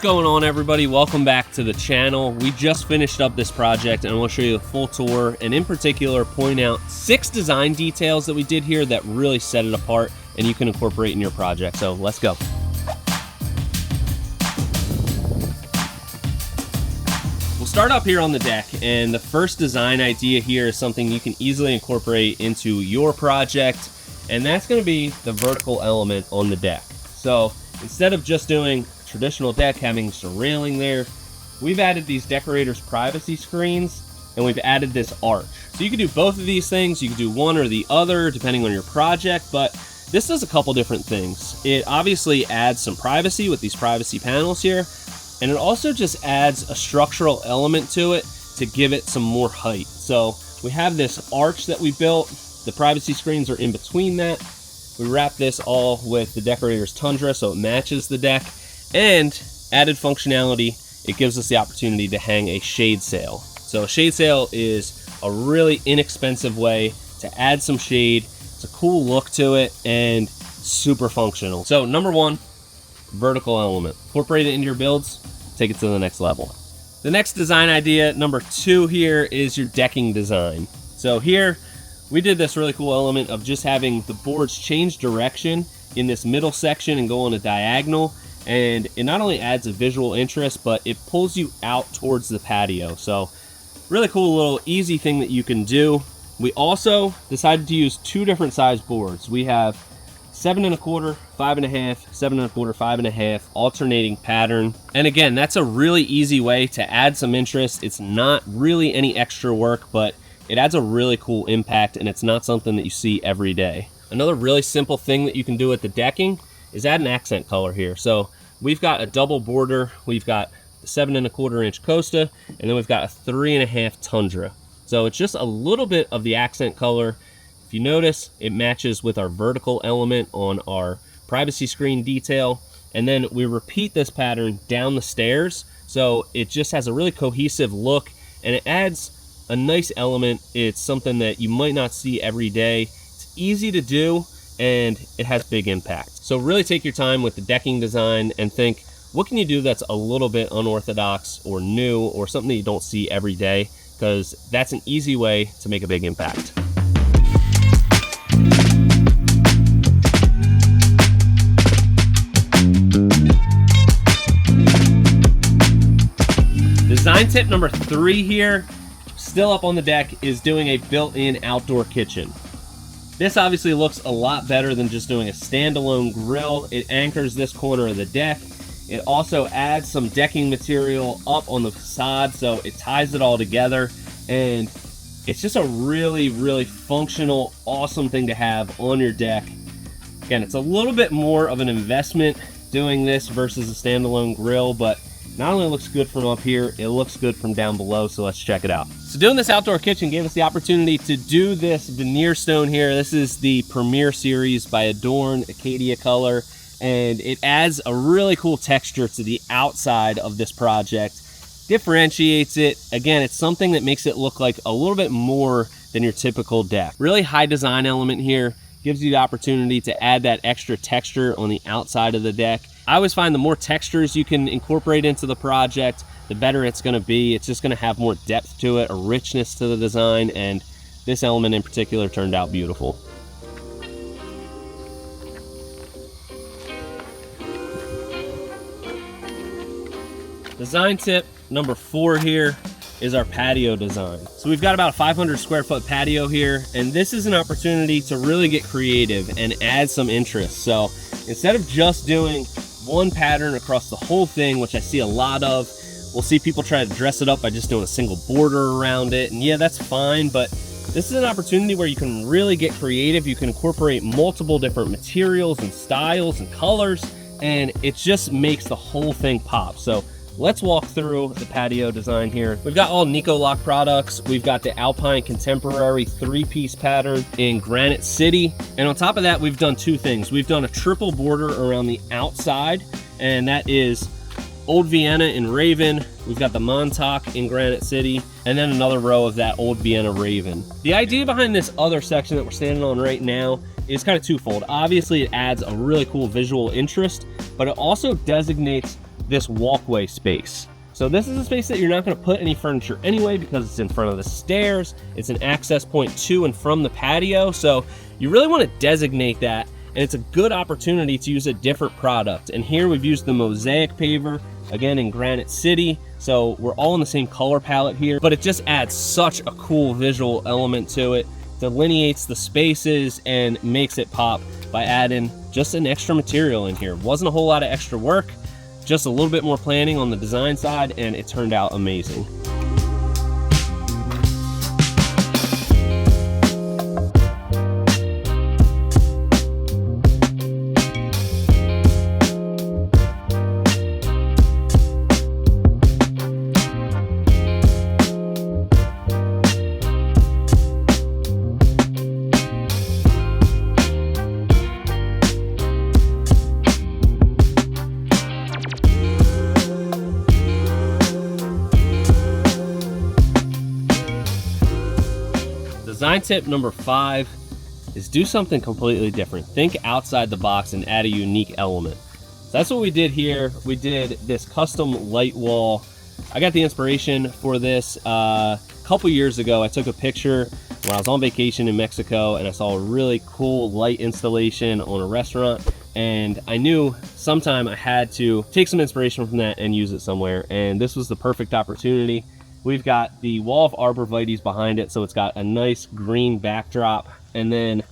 going on, everybody? Welcome back to the channel. We just finished up this project and I want to show you a full tour, and in particular point out 6 design details that we did here that really set it apart and you can incorporate in your project. So let's go. We'll start up here on the deck, and the first design idea here is something you can easily incorporate into your project, and that's going to be the vertical element on the deck. So instead of just doing traditional deck having just a railing there, we've added these decorators privacy screens and we've added this arch. So you can do both of these things. You can do one or the other depending on your project, but this does a couple different things. It obviously adds some privacy with these privacy panels here, and it also just adds a structural element to it to give it some more height. So we have this arch that we built. The privacy screens are in between that. We wrap this all with the decorator's tundra so it matches the deck, and added functionality, it gives us the opportunity to hang a shade sail. So a shade sail is a really inexpensive way to add some shade. It's a cool look to it and super functional. So number one, vertical element. Incorporate it into your builds, take it to the next level. The next design idea, number 2 here, is your decking design. So here, we did this really cool element of just having the boards change direction in this middle section and go on a diagonal. And it not only adds a visual interest, but it pulls you out towards the patio. So really cool little easy thing that you can do. We also decided to use 2 different size boards. We have 7 1/4, 5 1/2, 7 1/4, 5 1/2, alternating pattern. And again, that's a really easy way to add some interest. It's not really any extra work, but it adds a really cool impact, and it's not something that you see every day. Another really simple thing that you can do with the decking is add an accent color here. So we've got a double border, we've got the 7 1/4 inch Costa, and then we've got a 3 1/2 Tundra. So it's just a little bit of the accent color. If you notice, it matches with our vertical element on our privacy screen detail. And then we repeat this pattern down the stairs. So it just has a really cohesive look, and it adds a nice element. It's something that you might not see every day. It's easy to do, and it has big impact. So really take your time with the decking design and think, what can you do that's a little bit unorthodox or new or something that you don't see every day? Because that's an easy way to make a big impact. Design tip number 3 here, still up on the deck, is doing a built-in outdoor kitchen. This obviously looks a lot better than just doing a standalone grill. It anchors this corner of the deck. It also adds some decking material up on the facade, so it ties it all together, and it's just a really, really functional, awesome thing to have on your deck. Again, it's a little bit more of an investment doing this versus a standalone grill, but not only looks good from up here, it looks good from down below, so let's check it out. So doing this outdoor kitchen gave us the opportunity to do this veneer stone here. This is the Premier Series by Adorn, Acadia color, and it adds a really cool texture to the outside of this project. Differentiates it. Again, it's something that makes it look like a little bit more than your typical deck. Really high design element here. Gives you the opportunity to add that extra texture on the outside of the deck. I always find the more textures you can incorporate into the project, the better it's going to be. It's just going to have more depth to it, a richness to the design, and this element in particular turned out beautiful. Design tip number 4 here is our patio design. So we've got about a 500 square foot patio here, and this is an opportunity to really get creative and add some interest. So instead of just doing one pattern across the whole thing, which I see a lot of, we'll see people try to dress it up by just doing a single border around it, and yeah, that's fine, but this is an opportunity where you can really get creative. You can incorporate multiple different materials and styles and colors, and it just makes the whole thing pop. So let's walk through the patio design here. We've got all Nico-Lock products. We've got the Alpine Contemporary 3-piece pattern in Granite City. And on top of that, we've done 2 things. We've done a triple border around the outside, and that is Old Vienna in Raven. We've got the Montauk in Granite City, and then another row of that Old Vienna Raven. The idea behind this other section that we're standing on right now is kind of twofold. Obviously, it adds a really cool visual interest, but it also designates this walkway space. So this is a space that you're not going to put any furniture anyway because it's in front of the stairs. It's an access point to and from the patio. So you really want to designate that, and it's a good opportunity to use a different product. And here we've used the mosaic paver, again in Granite City. So we're all in the same color palette here, but it just adds such a cool visual element to it, delineates the spaces and makes it pop by adding just an extra material in here. Wasn't a whole lot of extra work, just a little bit more planning on the design side, and it turned out amazing. Design tip number 5 is do something completely different. Think outside the box and add a unique element. So that's what we did here. We did this custom light wall. I got the inspiration for this a couple years ago. I took a picture when I was on vacation in Mexico, and I saw a really cool light installation on a restaurant, and I knew sometime I had to take some inspiration from that and use it somewhere, and this was the perfect opportunity. We've got the wall of arborvitaes behind it, so it's got a nice green backdrop. And then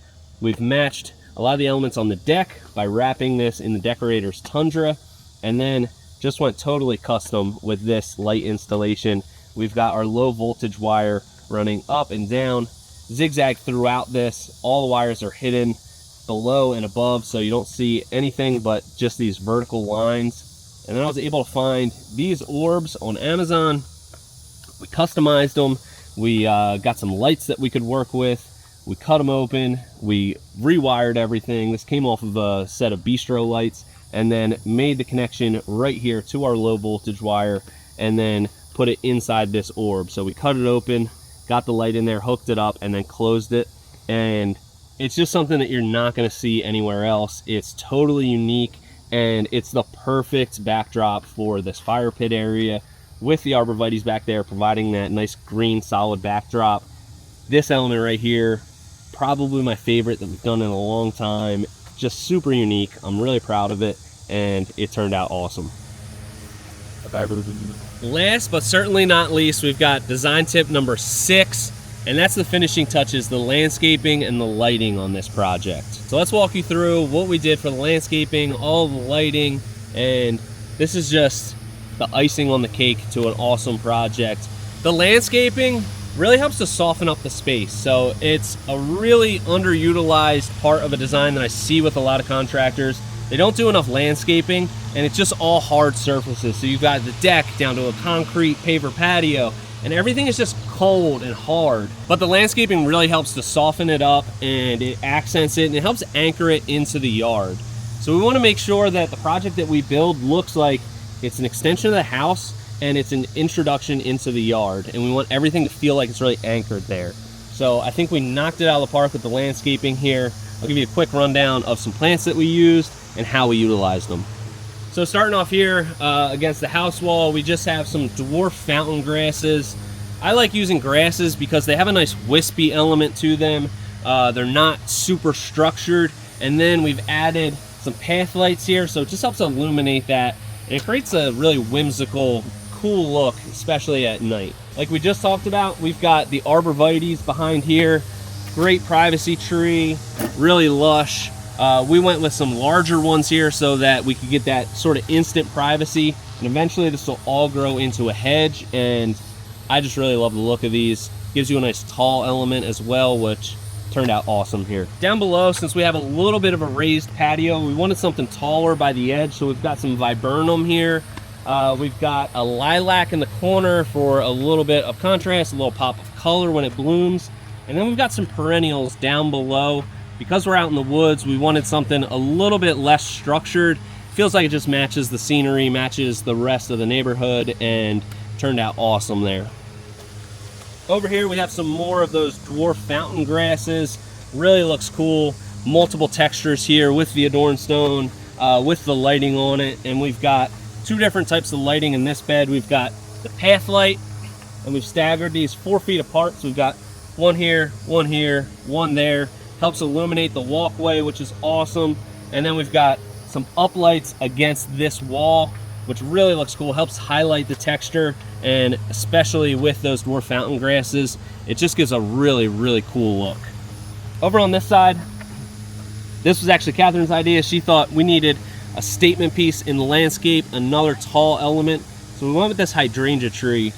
we've matched a lot of the elements on the deck by wrapping this in the decorator's tundra. And then just went totally custom with this light installation. We've got our low voltage wire running up and down, zigzag throughout this. All the wires are hidden below and above, so you don't see anything but just these vertical lines. And then I was able to find these orbs on Amazon. We customized them. We got some lights that we could work with. We cut them open. We rewired everything. This came off of a set of bistro lights, and then made the connection right here to our low voltage wire, and then put it inside this orb. So we cut it open, got the light in there, hooked it up, and then closed it. And it's just something that you're not going to see anywhere else. It's totally unique, and it's the perfect backdrop for this fire pit area, with the arborvitaes back there providing that nice green solid backdrop. This element right here, probably my favorite that we've done in a long time. Just super unique. I'm really proud of it, and it turned out awesome. Last but certainly not least, we've got design tip number 6, and that's the finishing touches, the landscaping and the lighting on this project. So let's walk you through what we did for the landscaping, all the lighting, and this is just the icing on the cake to an awesome project. The landscaping really helps to soften up the space. So it's a really underutilized part of a design that I see with a lot of contractors. They don't do enough landscaping, and it's just all hard surfaces. So you've got the deck down to a concrete paver patio, and everything is just cold and hard. But the landscaping really helps to soften it up, and it accents it, and it helps anchor it into the yard. So we want to make sure that the project that we build looks like it's an extension of the house, and it's an introduction into the yard, and we want everything to feel like it's really anchored there. So I think we knocked it out of the park with the landscaping here. I'll give you a quick rundown of some plants that we used and how we utilized them. So starting off here against the house wall, we just have some dwarf fountain grasses. I like using grasses because they have a nice wispy element to them. They're not super structured. And then we've added some path lights here, so it just helps illuminate that. And it creates a really whimsical, cool look, especially at night. Like we just talked about, we've got the arborvitaes behind here. Great privacy tree, really lush. We went with some larger ones here so that we could get that sort of instant privacy. And eventually this will all grow into a hedge. And I just really love the look of these. Gives you a nice tall element as well, which turned out awesome here. Down below, since we have a little bit of a raised patio, we wanted something taller by the edge, so we've got some viburnum here. We've got a lilac in the corner for a little bit of contrast, a little pop of color when it blooms. And then we've got some perennials down below. Because we're out in the woods, we wanted something a little bit less structured. Feels like it just matches the scenery, matches the rest of the neighborhood, and turned out awesome there. Over here we have some more of those dwarf fountain grasses. Really looks cool. Multiple textures here with the adorned stone, with the lighting on it. And we've got two different types of lighting in this bed. We've got the path light, and we've staggered these 4 feet apart. So we've got one here, one there. Helps illuminate the walkway, which is awesome. And then we've got some uplights against this wall, which really looks cool. Helps highlight the texture, and especially with those dwarf fountain grasses, it just gives a really, really cool look. Over on this side, this was actually Catherine's idea. She thought we needed a statement piece in the landscape, another tall element. So we went with this hydrangea tree.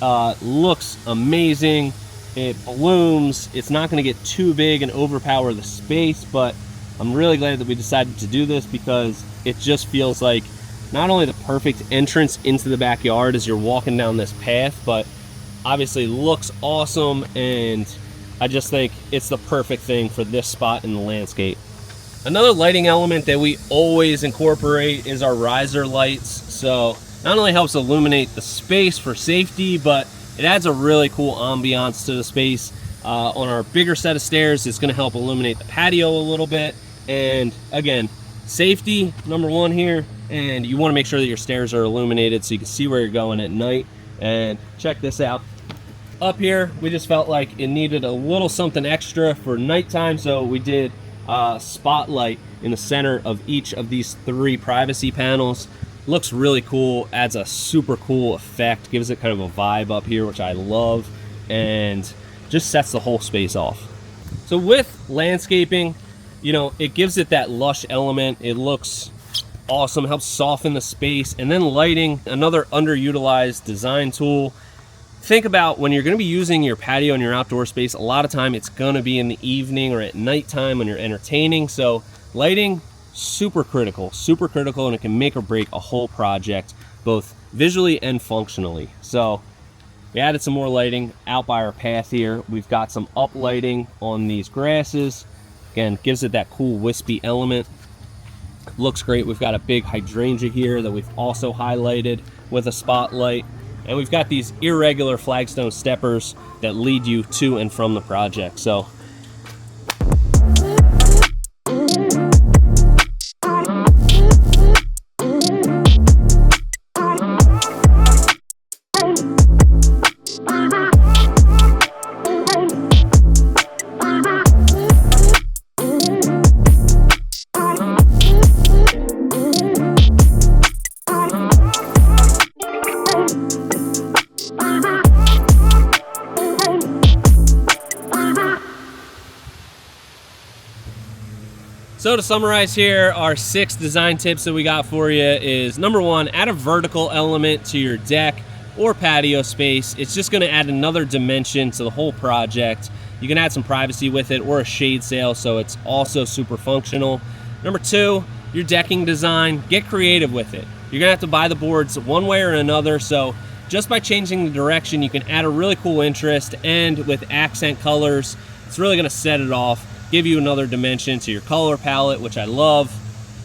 Looks amazing. It blooms. It's not going to get too big and overpower the space, but I'm really glad that we decided to do this because it just feels like not only the perfect entrance into the backyard as you're walking down this path, but obviously looks awesome, and I just think it's the perfect thing for this spot in the landscape. Another lighting element that we always incorporate is our riser lights. So not only helps illuminate the space for safety, but it adds a really cool ambiance to the space. On our bigger set of stairs, it's going to help illuminate the patio a little bit. And again, safety, number one here, and you want to make sure that your stairs are illuminated so you can see where you're going at night. And check this out. Up here, we just felt like it needed a little something extra for nighttime, so we did a spotlight in the center of each of these 3 privacy panels. Looks really cool, adds a super cool effect, gives it kind of a vibe up here, which I love, and just sets the whole space off. So with landscaping, you know, it gives it that lush element. It looks awesome, helps soften the space. And then lighting, another underutilized design tool. Think about when you're going to be using your patio and your outdoor space, a lot of time it's going to be in the evening or at nighttime when you're entertaining. So lighting, super critical, and it can make or break a whole project, both visually and functionally. So we added some more lighting out by our path here. We've got some up lighting on these grasses. Again, gives it that cool wispy element. Looks great. We've got a big hydrangea here that we've also highlighted with a spotlight. And we've got these irregular flagstone steppers that lead you to and from the project. So So to summarize here, our 6 design tips that we got for you is, number 1, add a vertical element to your deck or patio space. It's just going to add another dimension to the whole project. You can add some privacy with it or a shade sail, so it's also super functional. Number 2, your decking design, get creative with it. You're going to have to buy the boards one way or another, so just by changing the direction, you can add a really cool interest, and with accent colors, it's really going to set it off. Give you another dimension to your color palette, which I love.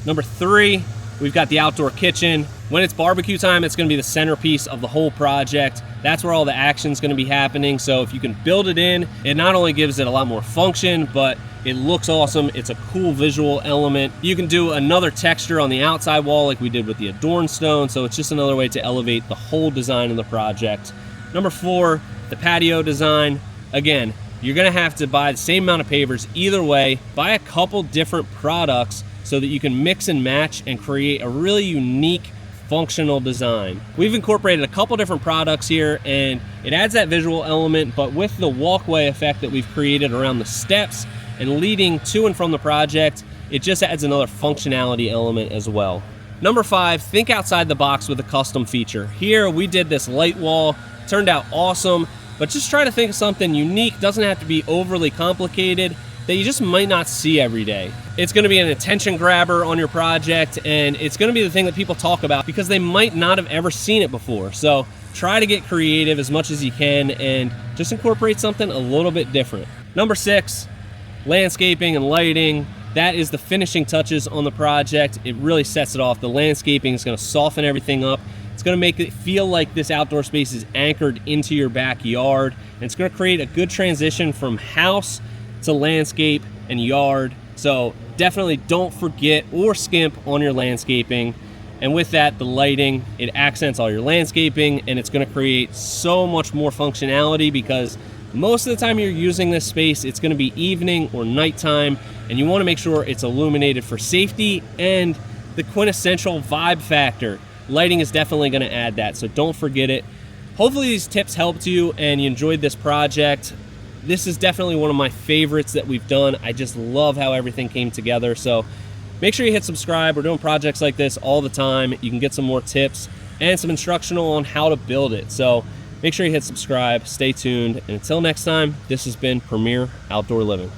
Number 3, we've got the outdoor kitchen. When it's barbecue time, it's going to be the centerpiece of the whole project. That's where all the action's going to be happening. So if you can build it in, it not only gives it a lot more function, but it looks awesome. It's a cool visual element. You can do another texture on the outside wall like we did with the adorned stone. So it's just another way to elevate the whole design of the project. Number 4, the patio design. Again, you're going to have to buy the same amount of pavers either way. Buy a couple different products so that you can mix and match and create a really unique functional design. We've incorporated a couple different products here, and it adds that visual element, but with the walkway effect that we've created around the steps and leading to and from the project, it just adds another functionality element as well. Number 5, think outside the box with a custom feature. Here we did this light wall, turned out awesome. But just try to think of something unique. Doesn't have to be overly complicated, that you just might not see every day. It's going to be an attention grabber on your project, and it's going to be the thing that people talk about because they might not have ever seen it before. So try to get creative as much as you can and just incorporate something a little bit different. Number 6, landscaping and lighting. That is the finishing touches on the project. It really sets it off. The landscaping is going to soften everything up. It's going to make it feel like this outdoor space is anchored into your backyard, and it's going to create a good transition from house to landscape and yard. So definitely don't forget or skimp on your landscaping. And with that, the lighting, it accents all your landscaping, and it's gonna create so much more functionality, because most of the time you're using this space, it's gonna be evening or nighttime, and you wanna make sure it's illuminated for safety and the quintessential vibe factor. Lighting is definitely gonna add that, so don't forget it. Hopefully these tips helped you and you enjoyed this project. This is definitely one of my favorites that we've done. I just love how everything came together. So make sure you hit subscribe. We're doing projects like this all the time. You can get some more tips and some instructional on how to build it. So make sure you hit subscribe, stay tuned, and until next time, this has been Premier Outdoor Living.